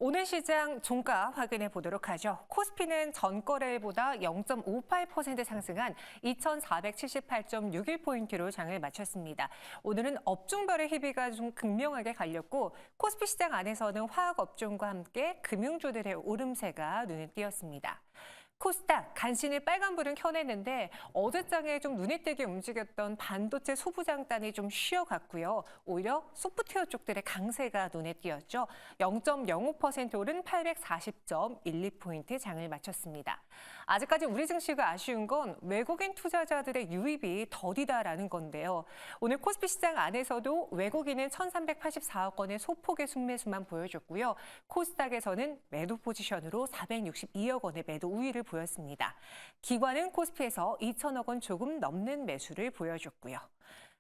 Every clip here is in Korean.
오늘 시장 종가 확인해 보도록 하죠. 코스피는 전거래일보다 0.58% 상승한 2,478.61포인트로 장을 마쳤습니다. 오늘은 업종별의 희비가 좀 극명하게 갈렸고 코스피 시장 안에서는 화학업종과 함께 금융주들의 오름세가 눈에 띄었습니다. 코스닥 간신히 빨간불은 켜냈는데 어제장에 좀 눈에 띄게 움직였던 반도체 소부장단이 좀 쉬어갔고요. 오히려 소프트웨어 쪽들의 강세가 눈에 띄었죠. 0.05% 오른 840.12포인트 장을 마쳤습니다. 아직까지 우리 증시가 아쉬운 건 외국인 투자자들의 유입이 더디다라는 건데요. 오늘 코스피 시장 안에서도 외국인은 1,384억 원의 소폭의 순매수만 보여줬고요. 코스닥에서는 매도 포지션으로 462억 원의 매도 우위를 보였습니다. 기관은 코스피에서 2천억 원 조금 넘는 매수를 보여줬고요.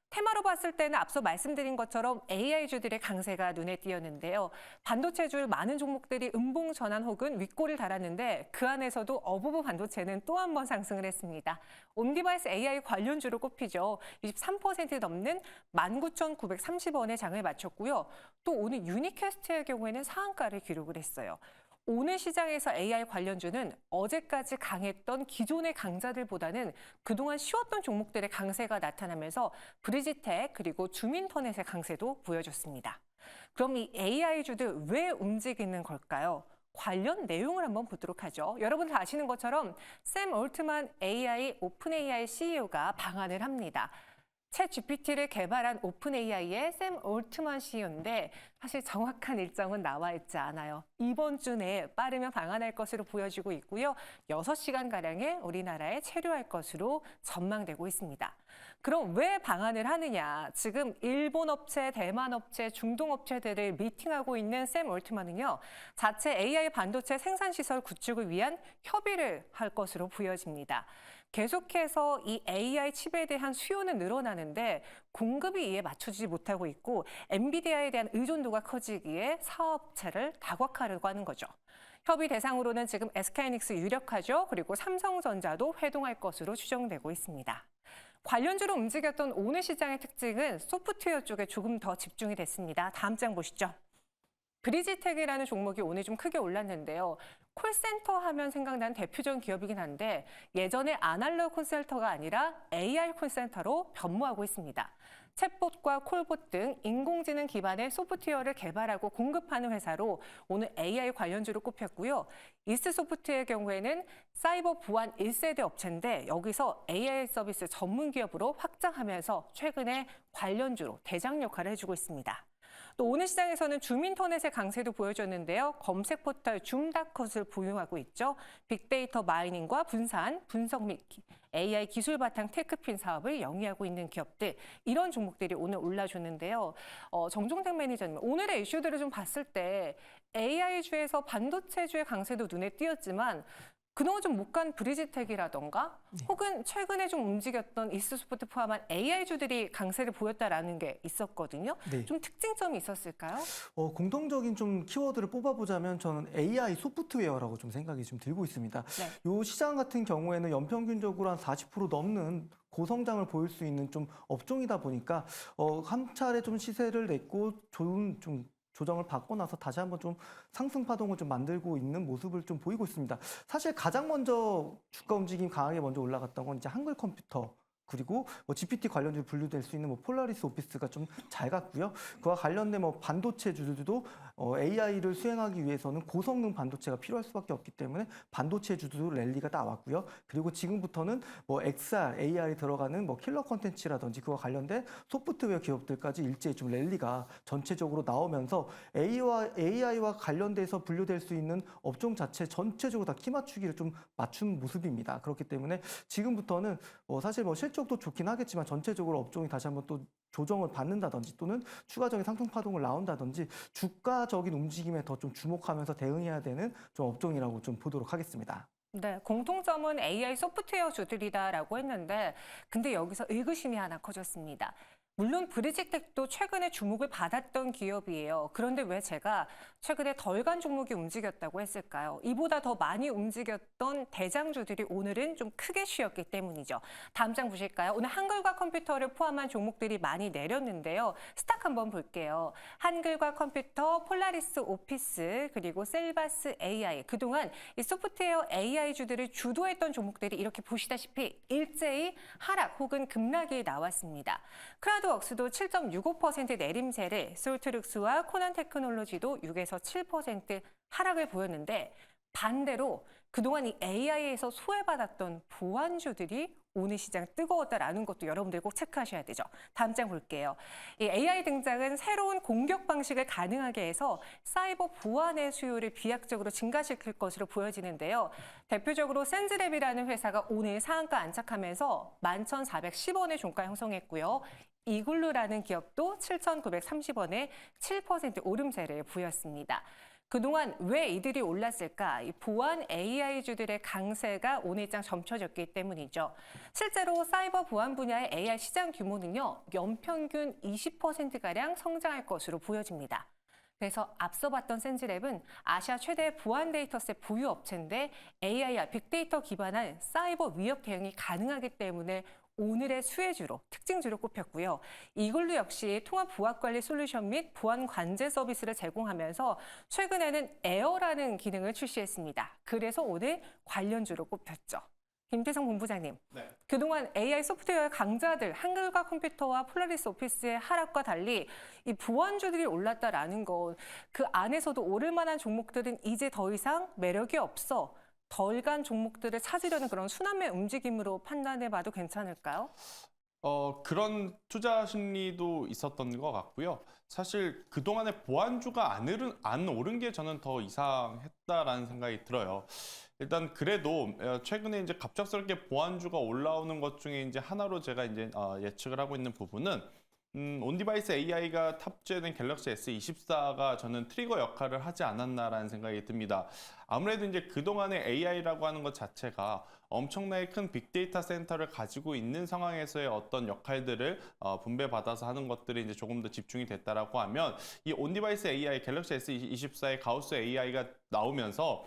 테마로 봤을 때는 앞서 말씀드린 것처럼 AI주들의 강세가 눈에 띄었는데요. 반도체줄 많은 종목들이 음봉 전환 혹은 윗골을 달았는데 그 안에서도 어부부 반도체는 또 한 번 상승을 했습니다. 온디바이스 AI 관련주로 꼽히죠. 23% 넘는 19,930원의 장을 마쳤고요. 또 오늘 유니캐스트의 경우에는 상한가를 기록을 했어요. 오늘 시장에서 AI 관련주는 어제까지 강했던 기존의 강자들보다는 그동안 쉬었던 종목들의 강세가 나타나면서 브리지텍 그리고 주민터넷의 강세도 보여줬습니다. 그럼 이 AI주들 왜 움직이는 걸까요? 관련 내용을 한번 보도록 하죠. 여러분들 아시는 것처럼 샘 올트만 오픈 AI CEO가 방한을 합니다. 챗 GPT를 개발한 오픈 AI의 샘 올트만 CEO인데 사실 정확한 일정은 나와 있지 않아요. 이번 주 내에 빠르면 방한할 것으로 보여지고 있고요. 6시간가량에 우리나라에 체류할 것으로 전망되고 있습니다. 그럼 왜 방한을 하느냐? 지금 일본 업체, 대만 업체, 중동 업체들을 미팅하고 있는 샘 올트만은요. 자체 AI 반도체 생산시설 구축을 위한 협의를 할 것으로 보여집니다. 계속해서 이 AI 칩에 대한 수요는 늘어나는데 공급이 이에 맞추지 못하고 있고 엔비디아에 대한 의존도가 커지기에 사업체를 다각화하려고 하는 거죠. 협의 대상으로는 지금 SK하이닉스 유력하죠. 그리고 삼성전자도 회동할 것으로 추정되고 있습니다. 관련주로 움직였던 오늘 시장의 특징은 소프트웨어 쪽에 조금 더 집중이 됐습니다. 다음 장 보시죠. 브리지텍이라는 종목이 오늘 좀 크게 올랐는데요. 콜센터 하면 생각나는 대표적인 기업이긴 한데 예전에 아날로그 콜센터가 아니라 AI 콜센터로 변모하고 있습니다. 챗봇과 콜봇 등 인공지능 기반의 소프트웨어를 개발하고 공급하는 회사로 오늘 AI 관련주로 꼽혔고요. 이스소프트의 경우에는 사이버 보안 1세대 업체인데 여기서 AI 서비스 전문 기업으로 확장하면서 최근에 관련주로 대장 역할을 해주고 있습니다. 또 오늘 시장에서는 주민터넷의 강세도 보여줬는데요. 검색 포털 줌닷컷을 보유하고 있죠. 빅데이터 마이닝과 분산, 분석 및 AI 기술 바탕 테크핀 사업을 영위하고 있는 기업들, 이런 종목들이 오늘 올라줬는데요. 정종택 매니저님, 오늘의 이슈들을 좀 봤을 때 AI주에서 반도체주의 강세도 눈에 띄었지만 그동안 좀 못 간 브리지텍이라던가 혹은 최근에 좀 움직였던 이스소프트 포함한 AI주들이 강세를 보였다라는 게 있었거든요. 네. 좀 특징점이 있었을까요? 공통적인 좀 키워드를 뽑아보자면 저는 AI 소프트웨어라고 좀 생각이 좀 들고 있습니다. 네. 요 시장 같은 경우에는 연평균적으로 한 40% 넘는 고성장을 보일 수 있는 좀 업종이다 보니까 한 차례 좀 시세를 냈고 좋은 좀 조정을 받고 나서 다시 한번 좀 상승 파동을 좀 만들고 있는 모습을 좀 보이고 있습니다. 사실 가장 먼저 주가 움직임 강하게 먼저 올라갔던 건 이제 한글 컴퓨터, 그리고 뭐 GPT 관련주 분류될 수 있는 뭐 폴라리스 오피스가 좀 잘 갔고요. 그와 관련된 뭐 반도체주들도 AI를 수행하기 위해서는 고성능 반도체가 필요할 수밖에 없기 때문에 반도체주도 랠리가 나왔고요. 그리고 지금부터는 뭐 XR, AR이 들어가는 뭐 킬러 콘텐츠라든지 그와 관련된 소프트웨어 기업들까지 일제히 좀 랠리가 전체적으로 나오면서 AI와 관련돼서 분류될 수 있는 업종 자체 전체적으로 다 키 맞추기를 좀 맞춘 모습입니다. 그렇기 때문에 지금부터는 사실 뭐 실적도 좋긴 하겠지만 전체적으로 업종이 다시 한번 또 조정을 받는다든지 또는 추가적인 상승 파동을 나온다든지 주가적인 움직임에 더 좀 주목하면서 대응해야 되는 좀 업종이라고 좀 보도록 하겠습니다. 네, 공통점은 AI 소프트웨어 주들이다라고 했는데 근데 여기서 의구심이 하나 커졌습니다. 물론 브리직텍도 최근에 주목을 받았던 기업이에요. 그런데 왜 제가 최근에 덜 간 종목이 움직였다고 했을까요? 이보다 더 많이 움직였던 대장주들이 오늘은 좀 크게 쉬었기 때문이죠. 다음 장 보실까요? 오늘 한글과 컴퓨터를 포함한 종목들이 많이 내렸는데요. 스탁 한번 볼게요. 한글과 컴퓨터, 폴라리스 오피스, 그리고 셀바스 AI. 그동안 이 소프트웨어 AI주들을 주도했던 종목들이 이렇게 보시다시피 일제히 하락 혹은 급락이 나왔습니다. 크라우드웍스도 7.65% 내림세를, 솔트룩스와 코난 테크놀로지도 6에서 7% 하락을 보였는데 반대로 그동안 이 AI에서 소외받았던 보안주들이 오늘 시장 뜨거웠다라는 것도 여러분들 꼭 체크하셔야 되죠. 다음 장 볼게요. 이 AI 등장은 새로운 공격 방식을 가능하게 해서 사이버 보안의 수요를 비약적으로 증가시킬 것으로 보여지는데요. 대표적으로 센즈랩이라는 회사가 오늘 상한가 안착하면서 11,410원의 종가 형성했고요. 이글루라는 기업도 7,930원에 7% 오름세를 보였습니다. 그동안 왜 이들이 올랐을까? 이 보안 AI주들의 강세가 오늘장 점쳐졌기 때문이죠. 실제로 사이버 보안 분야의 AI 시장 규모는요, 연평균 20%가량 성장할 것으로 보여집니다. 그래서 앞서 봤던 센즈랩은 아시아 최대 보안 데이터셋 보유 업체인데 AI와 빅데이터 기반한 사이버 위협 대응이 가능하기 때문에 오늘의 수혜주로, 특징주로 꼽혔고요. 이글루 역시 통합 보안 관리 솔루션 및 보안 관제 서비스를 제공하면서 최근에는 에어라는 기능을 출시했습니다. 그래서 오늘 관련주로 꼽혔죠. 김태성 본부장님, 네. 그동안 AI 소프트웨어 강자들, 한글과 컴퓨터와 폴라리스 오피스의 하락과 달리 이 보안주들이 올랐다라는 것, 그 안에서도 오를 만한 종목들은 이제 더 이상 매력이 없어. 덜 간 종목들을 찾으려는 그런 순환매 움직임으로 판단해봐도 괜찮을까요? 그런 투자 심리도 있었던 것 같고요. 사실 그동안에 보안주가 안 오른 게 저는 더 이상했다라는 생각이 들어요. 일단 그래도 최근에 이제 갑작스럽게 보안주가 올라오는 것 중에 이제 하나로 제가 이제 예측을 하고 있는 부분은 온디바이스 AI가 탑재된 갤럭시 S24가 저는 트리거 역할을 하지 않았나라는 생각이 듭니다. 아무래도 이제 그동안의 AI라고 하는 것 자체가 엄청나게 큰 빅데이터 센터를 가지고 있는 상황에서의 어떤 역할들을 분배받아서 하는 것들이 이제 조금 더 집중이 됐다라고 하면 이 온디바이스 AI, 갤럭시 S24의 가우스 AI가 나오면서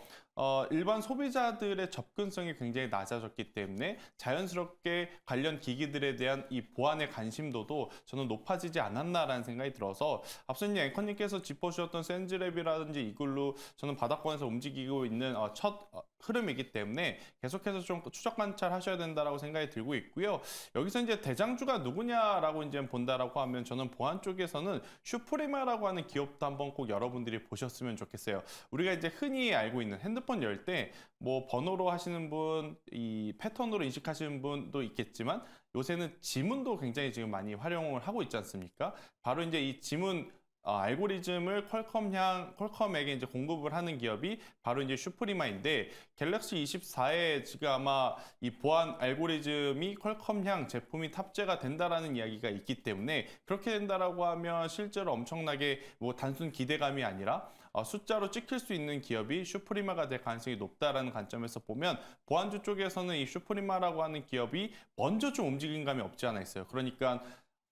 일반 소비자들의 접근성이 굉장히 낮아졌기 때문에 자연스럽게 관련 기기들에 대한 이 보안의 관심도도 저는 높아지지 않았나라는 생각이 들어서 앞서 이제 앵커님께서 짚어주셨던 센즈랩이라든지 이글루 저는 바닥권에서 움직이고 있는 첫 흐름이기 때문에 계속해서 좀 추적 관찰하셔야 된다라고 생각이 들고 있고요. 여기서 이제 대장주가 누구냐라고 이제 본다라고 하면 저는 보안 쪽에서는 슈프리마라고 하는 기업도 한번 꼭 여러분들이 보셨으면 좋겠어요. 우리가 이제 흔히 알고 있는 핸드폰 열 때 뭐 번호로 하시는 분, 이 패턴으로 인식하시는 분도 있겠지만 요새는 지문도 굉장히 지금 많이 활용을 하고 있지 않습니까? 바로 이제 이 지문 알고리즘을 퀄컴에게 이제 공급을 하는 기업이 바로 이제 슈프리마인데 갤럭시 24에 지금 아마 이 보안 알고리즘이 퀄컴향 제품이 탑재가 된다라는 이야기가 있기 때문에 그렇게 된다라고 하면 실제로 엄청나게 뭐 단순 기대감이 아니라 숫자로 찍힐 수 있는 기업이 슈프리마가 될 가능성이 높다라는 관점에서 보면 보안주 쪽에서는 이 슈프리마라고 하는 기업이 먼저 좀 움직임 감이 없지 않아 있어요. 그러니까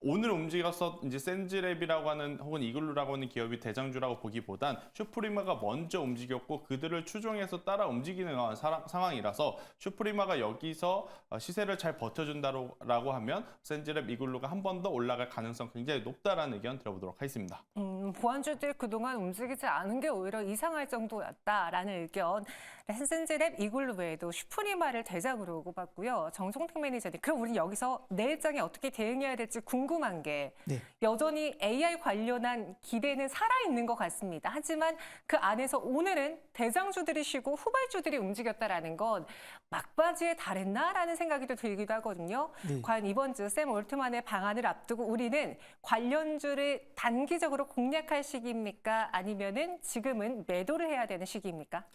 오늘 움직여서 이제 센즈랩이라고 하는 혹은 이글루라고 하는 기업이 대장주라고 보기보단 슈프리마가 먼저 움직였고 그들을 추종해서 따라 움직이는 상황이라서 슈프리마가 여기서 시세를 잘 버텨준다라고 하면 센즈랩 이글루가 한 번 더 올라갈 가능성 굉장히 높다라는 의견 들어보도록 하겠습니다. 보안주들 그동안 움직이지 않은 게 오히려 이상할 정도였다라는 의견. 센즈랩 이글루 외에도 슈프리마를 대장으로 꼽았고요. 정종택 매니저님, 그럼 우리 여기서 내일장에 어떻게 대응해야 될지 궁금한 게 네. 여전히 AI 관련한 기대는 살아있는 것 같습니다. 하지만 그 안에서 오늘은 대장주들이 쉬고 후발주들이 움직였다라는 건 막바지에 달했나라는 생각이 또 들기도 하거든요. 네. 과연 이번 주 샘 올트만의 방안을 앞두고 우리는 관련주를 단기적으로 공략할 시기입니까? 아니면은 지금은 매도를 해야 되는 시기입니까?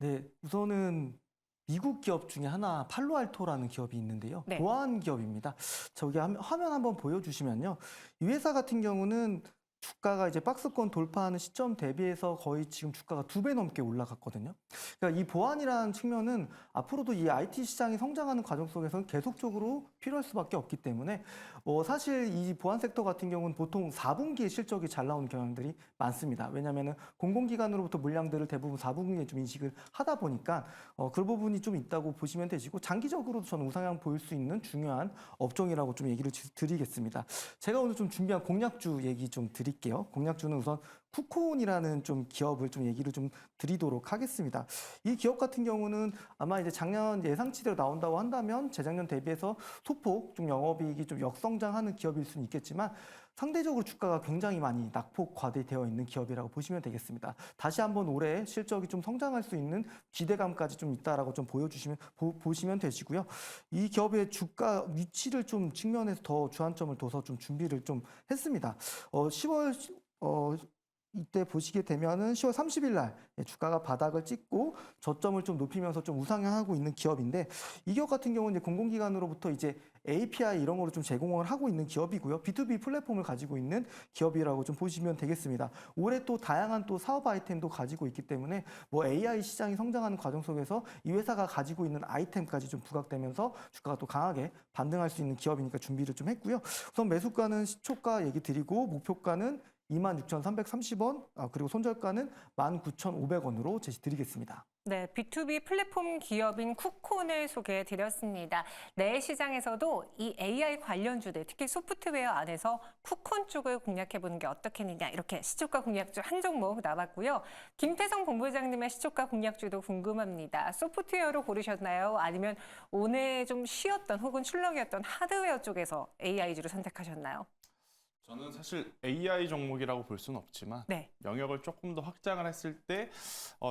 네, 우선은 미국 기업 중에 하나 팔로알토라는 기업이 있는데요. 네. 보안 기업입니다. 저기 화면 한번 보여주시면요. 이 회사 같은 경우는 주가가 이제 박스권 돌파하는 시점 대비해서 거의 지금 주가가 2배 넘게 올라갔거든요. 그러니까 이 보완이라는 측면은 앞으로도 이 IT 시장이 성장하는 과정 속에서는 계속적으로 필요할 수밖에 없기 때문에 사실 이 보안 섹터 같은 경우는 보통 4분기에 실적이 잘 나오는 경향들이 많습니다. 왜냐하면 공공기관으로부터 물량들을 대부분 4분기에 좀 인식을 하다 보니까 그 부분이 좀 있다고 보시면 되시고 장기적으로도 저는 우상향 보일 수 있는 중요한 업종이라고 좀 얘기를 드리겠습니다. 제가 오늘 좀 준비한 공략주 얘기 좀 드릴게요. 공략주는 우선 쿠콘이라는 좀 기업을 좀 얘기를 좀 드리도록 하겠습니다. 이 기업 같은 경우는 아마 이제 작년 예상치대로 나온다고 한다면 재작년 대비해서 소폭 좀 영업이익이 좀 역성장하는 기업일 수는 있겠지만 상대적으로 주가가 굉장히 많이 낙폭 과대되어 있는 기업이라고 보시면 되겠습니다. 다시 한번 올해 실적이 좀 성장할 수 있는 기대감까지 좀 있다라고 좀 보시면 되시고요. 이 기업의 주가 위치를 좀 측면에서 더 주안점을 둬서 좀 준비를 좀 했습니다. 10월 이때 보시게 되면은 10월 30일 날 주가가 바닥을 찍고 저점을 좀 높이면서 좀 우상향하고 있는 기업인데 이 기업 같은 경우는 이제 공공기관으로부터 이제 API 이런 거를 좀 제공을 하고 있는 기업이고요. B2B 플랫폼을 가지고 있는 기업이라고 좀 보시면 되겠습니다. 올해 또 다양한 또 사업 아이템도 가지고 있기 때문에 AI 시장이 성장하는 과정 속에서 이 회사가 가지고 있는 아이템까지 좀 부각되면서 주가가 또 강하게 반등할 수 있는 기업이니까 준비를 좀 했고요. 우선 매수가는 시초가 얘기 드리고 목표가는 26,330원, 그리고 손절가는 19,500원으로 제시드리겠습니다. 네, B2B 플랫폼 기업인 쿠콘을 소개해 드렸습니다. 내 시장에서도 이 AI 관련주들, 특히 소프트웨어 안에서 쿠콘 쪽을 공략해 보는 게 어떻겠느냐, 이렇게 시초가 공략주 한 종목 나왔고요. 김태성 본부장님의 시초가 공략주도 궁금합니다. 소프트웨어로 고르셨나요? 아니면 오늘 좀 쉬었던 혹은 출렁이었던 하드웨어 쪽에서 AI주를 선택하셨나요? 저는 사실 AI 종목이라고 볼 수는 없지만 네. 영역을 조금 더 확장을 했을 때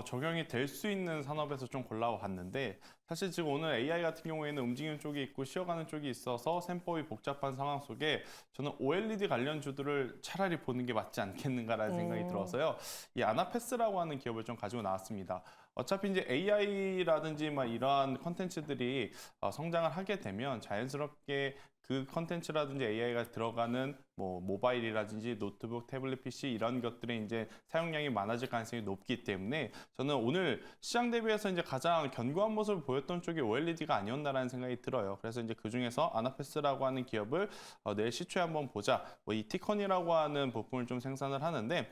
적용이 될 수 있는 산업에서 좀 골라봤는데 사실 지금 오늘 AI 같은 경우에는 움직이는 쪽이 있고 쉬어가는 쪽이 있어서 셈법이 복잡한 상황 속에 저는 OLED 관련주들을 차라리 보는 게 맞지 않겠는가라는 생각이 들어서요. 이 아나패스라고 하는 기업을 좀 가지고 나왔습니다. 어차피 이제 AI라든지 막 이러한 컨텐츠들이 성장을 하게 되면 자연스럽게 그 컨텐츠라든지 AI가 들어가는 모바일이라든지 노트북, 태블릿 PC 이런 것들의 이제 사용량이 많아질 가능성이 높기 때문에 저는 오늘 시장 대비해서 이제 가장 견고한 모습을 보였던 쪽이 OLED가 아니었나라는 생각이 들어요. 그래서 이제 그 중에서 아나패스라고 하는 기업을 내일 시초에 한번 보자. 이 티콘이라고 하는 부품을 좀 생산을 하는데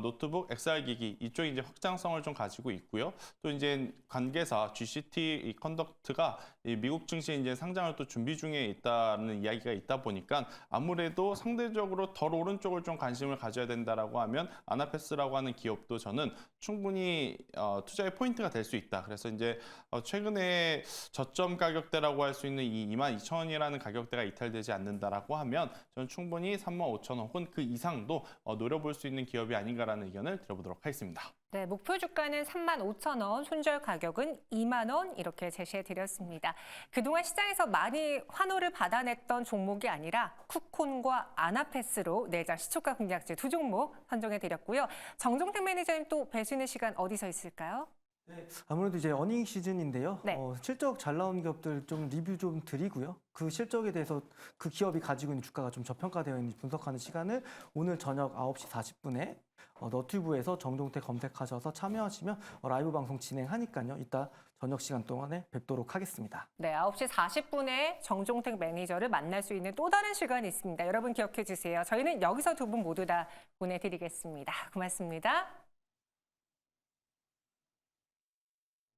노트북, XR 기기 이쪽이 이제 확장성을 좀 가지고 있고요. 또 이제 관계사 GCT 이 컨덕트가 이 미국 증시에 이제 상장을 또 준비 중에 있다는 이야기가 있다 보니까 아무래도 상대적으로 덜 오른쪽을 좀 관심을 가져야 된다라고 하면 아나패스라고 하는 기업도 저는 충분히 투자의 포인트가 될 수 있다. 그래서 이제 최근에 저점 가격대라고 할 수 있는 이 22,000원이라는 가격대가 이탈되지 않는다라고 하면 저는 충분히 35,000원 혹은 그 이상도 노려볼 수 있는 기업이 아닌가라는 의견을 들어보도록 하겠습니다. 네, 목표 주가는 35,000원, 손절 가격은 2만 원 이렇게 제시해 드렸습니다. 그동안 시장에서 많이 환호를 받아냈던 종목이 아니라 쿠콘과 아나패스로 내장 시초가 공략주 두 종목 선정해 드렸고요. 정종택 매니저님 또 배수의 시간 어디서 있을까요? 네, 아무래도 이제 어닝 시즌인데요. 네. 실적 잘 나온 기업들 좀 리뷰 좀 드리고요. 그 실적에 대해서 그 기업이 가지고 있는 주가가 좀 저평가되어 있는지 분석하는 시간을 오늘 저녁 9시 40분에 너튜브에서 정종택 검색하셔서 참여하시면 라이브 방송 진행하니까요. 이따 저녁 시간 동안에 뵙도록 하겠습니다. 네, 9시 40분에 정종택 매니저를 만날 수 있는 또 다른 시간이 있습니다. 여러분 기억해 주세요. 저희는 여기서 두 분 모두 다 보내드리겠습니다. 고맙습니다.